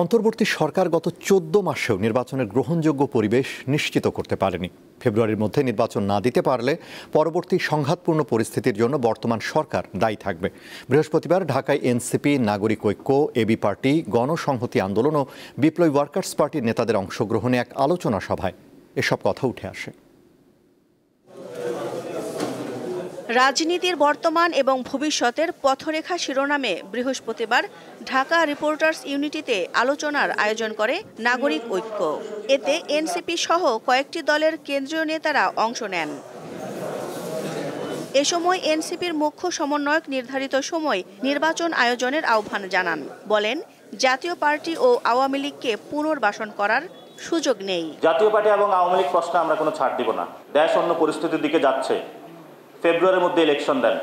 অন্তর্বর্তী সরকার গত ১৪ মাসেও নির্বাচনের গ্রহণযোগ্য পরিবেশ নিশ্চিত করতে পারেনি। ফেব্রুয়ারির মধ্যে নির্বাচন না দিতে পারলে পরবর্তী সংঘাতপূর্ণ পরিস্থিতির জন্য বর্তমান সরকার দায়ী থাকবে। বৃহস্পতিবার ঢাকায় এনসিপি, নাগরিক ঐক্য, এবি পার্টি, গণসংহতি আন্দোলন ও বিপ্লবী ওয়ার্কার্স পার্টির নেতাদের অংশগ্রহণে এক আলোচনা সভায় এসব কথা উঠে আসে। রাজনীতির বর্তমান এবং ভবিষ্যতের পথরেখা শিরোনামে বৃহস্পতিবার ঢাকা রিপোর্টার্স ইউনিটিতে আলোচনার আয়োজন করে নাগরিক ঐক্য। এতে এনসিপি সহ কয়েকটি দলের কেন্দ্রীয় নেতারা অংশ নেন। এ সময় এনসিপির মুখ্য সমন্বয়ক নির্ধারিত সময় নির্বাচন আয়োজনের আহ্বান জানান। বলেন, জাতীয় পার্টি ও আওয়ামী লীগকে পুনর্বাসন করার সুযোগ নেই। জাতীয় পার্টি এবং আওয়ামী লীগ প্রশ্নে আমরা কোনো ছাড় দিব না। দেশ অন্য পরিস্থিতির দিকে যাচ্ছে। ফেব্রুয়ারির মধ্যে ইলেকশন দেন।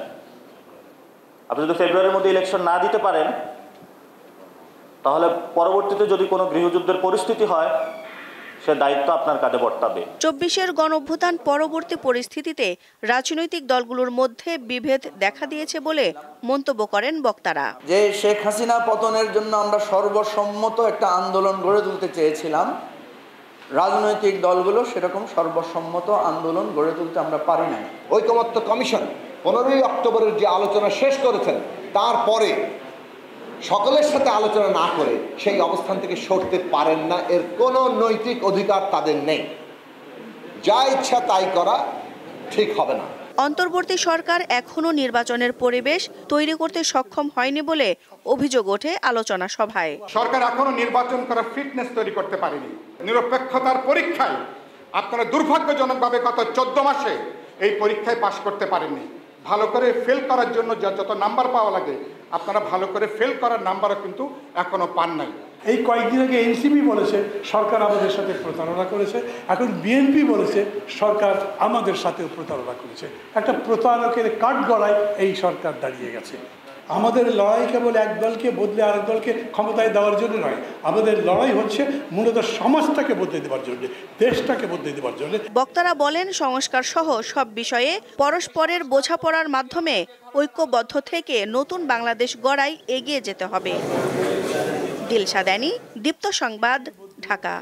আপনি যদি ফেব্রুয়ারির মধ্যে ইলেকশন না দিতে পারেন, তাহলে পরবর্তীতে যদি কোনো গৃহযুদ্ধের পরিস্থিতি হয়, সে দায়িত্ব আপনার কাঁধে বর্তাবে। ২৪-এর গণঅভ্যুত্থান পরবর্তী পরিস্থিতিতে রাজনৈতিক দলগুলোর মধ্যে বিভেদ দেখা দিয়েছে বলে মন্তব্য করেন বক্তারা। যে শেখ হাসিনা পতনের জন্য আমরা সর্বসম্মত একটা আন্দোলন গড়ে তুলতে চেয়েছিলাম, রাজনৈতিক দলগুলো সেরকম সর্বসম্মত আন্দোলন গড়ে তুলতে আমরা পারি নাই। ঐকমত্য কমিশন 15ই অক্টোবরের যে আলোচনা শেষ করেছেন, তারপরে সকলের সাথে আলোচনা না করে সেই অবস্থান থেকে সরতে পারেন না। এর কোনো নৈতিক অধিকার তাদের নেই। যা ইচ্ছা তাই করা ঠিক হবে না। অন্তর্বর্তী সরকার এখনও নির্বাচনের পরিবেশ তৈরি করতে সক্ষম হয়নি বলে অভিযোগ ওঠে আলোচনা সভায়। সরকার এখনো নির্বাচন করার ফিটনেস তৈরি করতে পারেনি। নিরপেক্ষতার পরীক্ষায় আপনারা দুর্ভাগ্যজনকভাবে গত 14 মাসে এই পরীক্ষায় পাশ করতে পারেননি। ভালো করে ফেল করার জন্য যত নাম্বার পাওয়া লাগে, আপনারা ভালো করে ফেল করার নাম্বারও কিন্তু এখনো পান নাই। এই কয়েকদিন আগে এনসিপি বলেছে সরকার আমাদের সাথে প্রতারণা করেছে, এখন বিএনপি বলেছে সরকার আমাদের সাথেও প্রতারণা করেছে। একটা প্রতারকের কাঠগড়ায় এই সরকার দাঁড়িয়ে গেছে। আমাদের লড়াই কেবল এক দলকে বদলে আরেক দলকে ক্ষমতায় দেওয়ার জন্য নয়, আমাদের লড়াই হচ্ছে মূলত সমাজটাকে বদলে দেওয়ার জন্য, দেশটাকে বদলে দেওয়ার জন্য। বক্তারা বলেন, সংস্কার সহ সব বিষয়ে পরস্পরের বোঝাপড়ার মাধ্যমে ঐক্যবদ্ধ থেকে নতুন বাংলাদেশ গড়ায় এগিয়ে যেতে হবে। দিলশাদানি, দীপ্ত সংবাদ, ঢাকা।